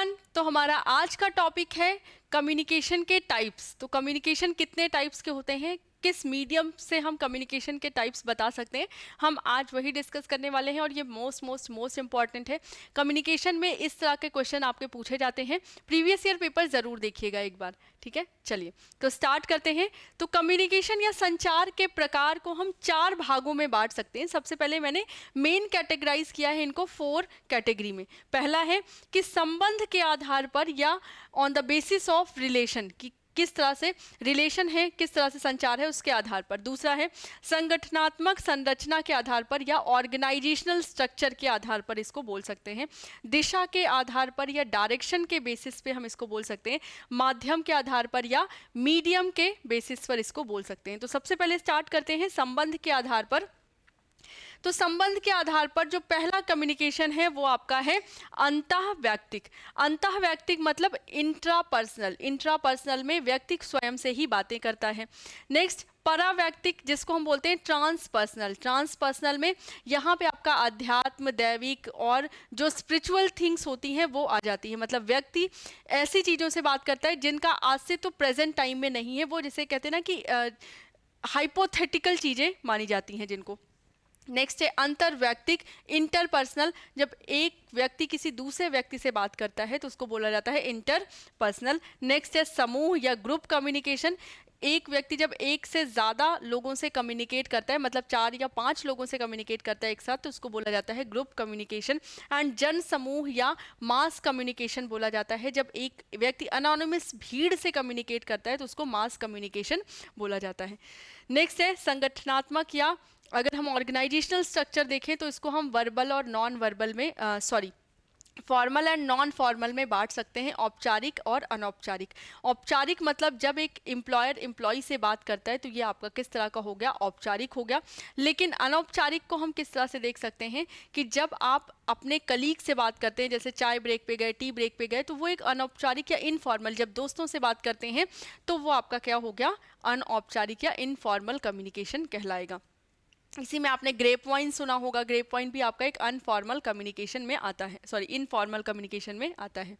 Everyone, तो हमारा आज का टॉपिक है कम्युनिकेशन के टाइप्स। तो कम्युनिकेशन कितने टाइप्स के होते हैं, किस मीडियम से हम कम्युनिकेशन के टाइप्स बता सकते हैं, हम आज वही डिस्कस करने वाले हैं। और ये मोस्ट इंपॉर्टेंट है। कम्युनिकेशन में इस तरह के क्वेश्चन आपके पूछे जाते हैं। प्रीवियस ईयर पेपर ज़रूर देखिएगा एक बार, ठीक है। चलिए तो स्टार्ट करते हैं। तो कम्युनिकेशन या संचार के प्रकार को हम 4 भागों में बांट सकते हैं। सबसे पहले मैंने मेन कैटेगराइज किया है इनको 4 कैटेगरी में। पहला है कि संबंध के आधार पर या on the basis of relation, कि किस तरह से रिलेशन है, किस तरह से संचार है, उसके आधार पर। दूसरा है संगठनात्मक संरचना के आधार पर या ऑर्गेनाइजेशनल स्ट्रक्चर के आधार पर इसको बोल सकते हैं। दिशा के आधार पर या डायरेक्शन के बेसिस पे हम इसको बोल सकते हैं। माध्यम के आधार पर या मीडियम के बेसिस पर इसको बोल सकते हैं। तो सबसे पहले स्टार्ट करते हैं संबंध के आधार पर। तो संबंध के आधार पर जो पहला कम्युनिकेशन है वो आपका है अंतःवैयक्तिक। अंतःवैयक्तिक मतलब इंट्रापर्सनल। इंट्रापर्सनल में व्यक्ति स्वयं से ही बातें करता है। नेक्स्ट परावैयक्तिक, जिसको हम बोलते हैं ट्रांसपर्सनल। ट्रांसपर्सनल में यहाँ पे आपका अध्यात्म, दैविक और जो स्पिरिचुअल थिंग्स होती हैं वो आ जाती है। मतलब व्यक्ति ऐसी चीज़ों से बात करता है जिनका आज से तो प्रेजेंट टाइम में नहीं है, वो जिसे कहते हैं ना कि हाइपोथेटिकल चीज़ें मानी जाती हैं जिनको। नेक्स्ट है अंतरवैयक्तिक, इंटरपर्सनल। जब एक व्यक्ति किसी दूसरे व्यक्ति से बात करता है तो उसको बोला जाता है इंटरपर्सनल। नेक्स्ट है समूह या ग्रुप कम्युनिकेशन। एक व्यक्ति जब एक से ज़्यादा लोगों से कम्युनिकेट करता है, मतलब 4 या 5 लोगों से कम्युनिकेट करता है एक साथ, तो उसको बोला जाता है ग्रुप कम्युनिकेशन। एंड जन समूह या मास कम्युनिकेशन बोला जाता है। जब एक व्यक्ति अनोनिमस भीड़ से कम्युनिकेट करता है तो उसको मास कम्युनिकेशन बोला जाता है। नेक्स्ट है संगठनात्मक, या अगर हम ऑर्गेनाइजेशनल स्ट्रक्चर देखें तो इसको हम वर्बल और नॉन वर्बल में फॉर्मल एंड नॉन फॉर्मल में बांट सकते हैं, औपचारिक और अनौपचारिक। औपचारिक मतलब जब एक एम्प्लॉयर एम्प्लॉय से बात करता है तो ये आपका किस तरह का हो गया, औपचारिक हो गया। लेकिन अनौपचारिक को हम किस तरह से देख सकते हैं कि जब आप अपने कलीग से बात करते हैं, जैसे चाय ब्रेक पे गए, टी ब्रेक पे गए, तो वो एक अनौपचारिक या इनफॉर्मल। जब दोस्तों से बात करते हैं तो वो आपका क्या हो गया, अनौपचारिक या इनफॉर्मल कम्युनिकेशन कहलाएगा। इसी में आपने ग्रेप वाइन सुना होगा। ग्रेप वाइन भी आपका एक अनफॉर्मल कम्युनिकेशन में आता है, सॉरी इनफॉर्मल कम्युनिकेशन में आता है।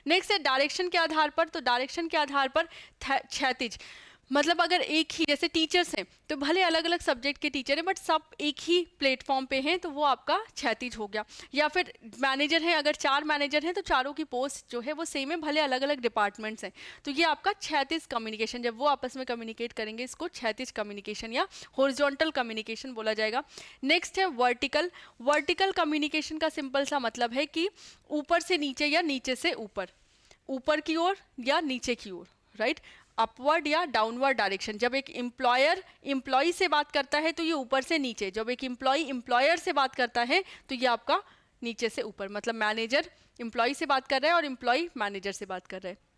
नेक्स्ट है डायरेक्शन के आधार पर। तो डायरेक्शन के आधार पर क्षैतिज, मतलब अगर एक ही, जैसे टीचर्स हैं तो भले अलग अलग सब्जेक्ट के टीचर हैं बट सब एक ही प्लेटफॉर्म पे हैं, तो वो आपका क्षैतिज हो गया। या फिर मैनेजर हैं, अगर 4 मैनेजर हैं तो चारों की पोस्ट जो है वो सेम है, भले अलग अलग डिपार्टमेंट्स हैं, तो ये आपका क्षैतिज कम्युनिकेशन। जब वो आपस में कम्युनिकेट करेंगे इसको क्षैतिज कम्युनिकेशन या हॉरिजॉन्टल कम्युनिकेशन बोला जाएगा। नेक्स्ट है वर्टिकल। वर्टिकल कम्युनिकेशन का सिंपल सा मतलब है कि ऊपर से नीचे या नीचे से ऊपर, ऊपर की ओर या नीचे की ओर, राइट। अपवर्ड या डाउनवर्ड डायरेक्शन। जब एक एम्प्लॉयर एम्प्लॉय से बात करता है तो ये ऊपर से नीचे, जब एक एम्प्लॉय एम्प्लॉयर से बात करता है तो ये आपका नीचे से ऊपर, मतलब मैनेजर एम्प्लॉय से बात कर रहा है और एम्प्लॉय मैनेजर से बात कर रहा है।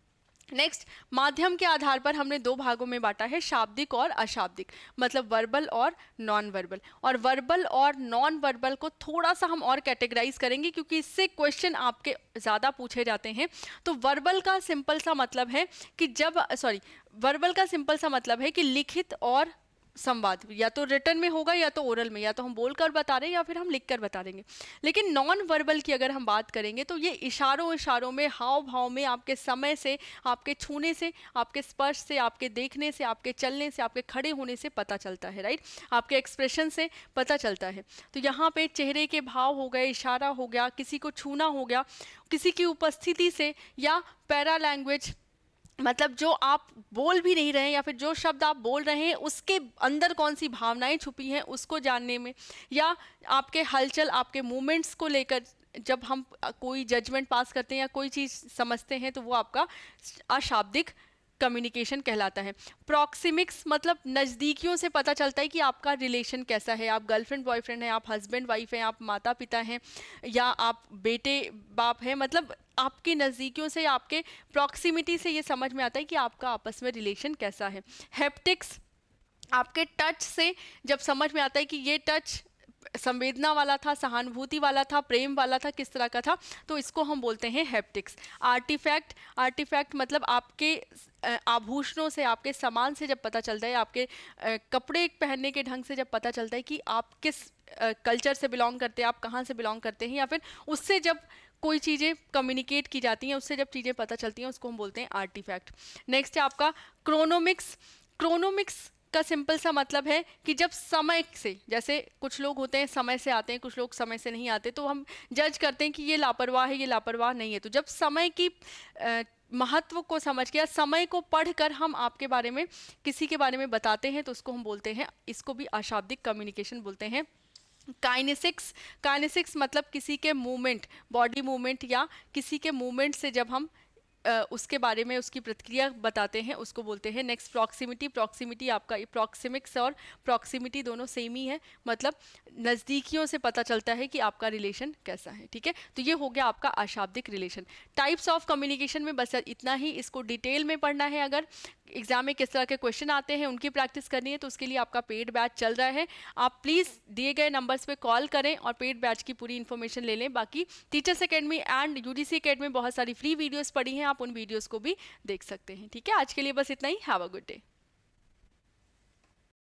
नेक्स्ट माध्यम के आधार पर हमने 2 भागों में बांटा है, शाब्दिक और अशाब्दिक, मतलब वर्बल और नॉन वर्बल। और वर्बल और नॉन वर्बल को थोड़ा सा हम और कैटेगराइज करेंगे क्योंकि इससे क्वेश्चन आपके ज़्यादा पूछे जाते हैं। तो वर्बल का सिंपल सा मतलब है कि वर्बल का सिंपल सा मतलब है कि लिखित और संवाद, या तो रिटर्न में होगा या तो ओरल में, या तो हम बोलकर बता रहे हैं या फिर हम लिखकर बता देंगे। लेकिन नॉन वर्बल की अगर हम बात करेंगे तो ये इशारों में, हाव भाव में, आपके समय से, आपके छूने से, आपके स्पर्श से, आपके देखने से, आपके चलने से, आपके खड़े होने से पता चलता है, राइट। आपके एक्सप्रेशन से पता चलता है। तो यहाँ पे चेहरे के भाव हो गए, इशारा हो गया, किसी को छूना हो गया, किसी की उपस्थिति से, या पैरा लैंग्वेज, मतलब जो आप बोल भी नहीं रहे हैं या फिर जो शब्द आप बोल रहे हैं उसके अंदर कौन सी भावनाएं छुपी हैं उसको जानने में, या आपके हलचल, आपके मूवमेंट्स को लेकर जब हम कोई जजमेंट पास करते हैं या कोई चीज़ समझते हैं तो वो आपका अशाब्दिक कम्युनिकेशन कहलाता है। प्रॉक्सिमिक्स मतलब नज़दीकियों से पता चलता है कि आपका रिलेशन कैसा है। आप गर्लफ्रेंड बॉयफ्रेंड हैं, आप हस्बैंड वाइफ हैं, आप माता पिता हैं, या आप बेटे बाप हैं, मतलब आपकी नज़दीकियों से, आपके प्रॉक्सिमिटी से ये समझ में आता है कि आपका आपस में रिलेशन कैसा है। हैप्टिक्स आपके टच से जब समझ में आता है कि ये टच संवेदना वाला था, सहानुभूति वाला था, प्रेम वाला था, किस तरह का था, तो इसको हम बोलते हैं हैप्टिक्स। आर्टिफैक्ट मतलब आपके आभूषणों से, आपके सामान से जब पता चलता है, आपके कपड़े पहनने के ढंग से जब पता चलता है कि आप किस कल्चर से बिलोंग करते हैं, आप कहाँ से बिलोंग करते हैं, या फिर उससे जब कोई चीज़ें कम्युनिकेट की जाती हैं, उससे जब चीज़ें पता चलती हैं उसको हम बोलते हैं आर्टिफैक्ट। नेक्स्ट है आपका क्रोनोमिक्स। क्रोनोमिक्स का सिंपल सा मतलब है कि जब समय से, जैसे कुछ लोग होते हैं समय से आते हैं, कुछ लोग समय से नहीं आते, तो हम जज करते हैं कि ये लापरवाह है, ये लापरवाह नहीं है। तो जब समय की महत्व को समझ के या समय को पढ़कर हम आपके बारे में, किसी के बारे में बताते हैं, तो उसको हम बोलते हैं, इसको भी अशाब्दिक कम्युनिकेशन बोलते हैं। काइनेसिक्स। काइनेसिक्स मतलब किसी के मूवमेंट, बॉडी मूवमेंट या किसी के मूवमेंट से जब हम उसके बारे में उसकी प्रतिक्रिया बताते हैं, उसको बोलते हैं। Next proximity. प्रॉक्सिमिटी आपका, प्रॉक्सिमिक्स और प्रॉक्सिमिटी दोनों सेम ही है, मतलब नज़दीकियों से पता चलता है कि आपका रिलेशन कैसा है। ठीक है, तो ये हो गया आपका अशाब्दिक रिलेशन। टाइप्स ऑफ कम्युनिकेशन में बस इतना ही, इसको डिटेल में पढ़ना है। अगर एग्जाम में किस तरह के क्वेश्चन आते हैं उनकी प्रैक्टिस करनी है, तो उसके लिए आपका पेड बैच चल रहा है। आप प्लीज़ दिए गए नंबर्स पे कॉल करें और पेड बैच की पूरी इन्फॉर्मेशन ले लें। बाकी teachers academy and UGC academy बहुत सारी फ्री वीडियोस पड़ी हैं, आप उन वीडियोस को भी देख सकते हैं। ठीक है, आज के लिए बस इतना ही। Have a good day.